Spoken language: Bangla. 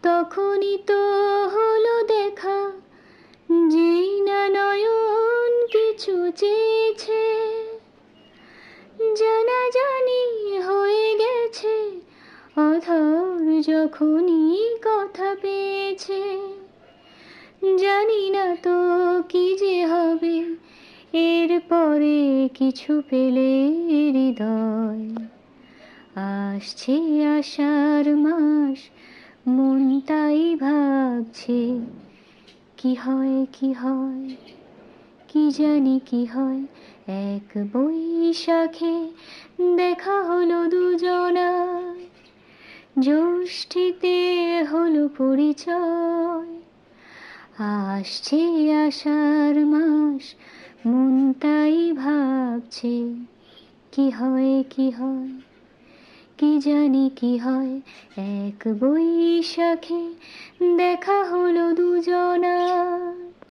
তখনই তো হলো দেখা, যেই না নয়ন কিছু চেয়েছে, জানাজানি হয়ে গেছে অধর যখনই কথা পেয়েছে। জানি না তো কি যে হবে এরপরে, কিছু পেলে হৃদয়। আসছে আষাঢ় মাস, মন তাই ভাবছে কি হয় কি হয়, কি জানি কি হয়। এক বৈশাখে দেখা হলো দুজনার, জ্যৈষ্ঠীতে হলো পরিচয়। আসছে আষাঢ় মাস, মন তাই ভাবছে কি হয় কি হয়, কি জানি কি হয়। এক বৈশাখে দেখা হলো দুজন।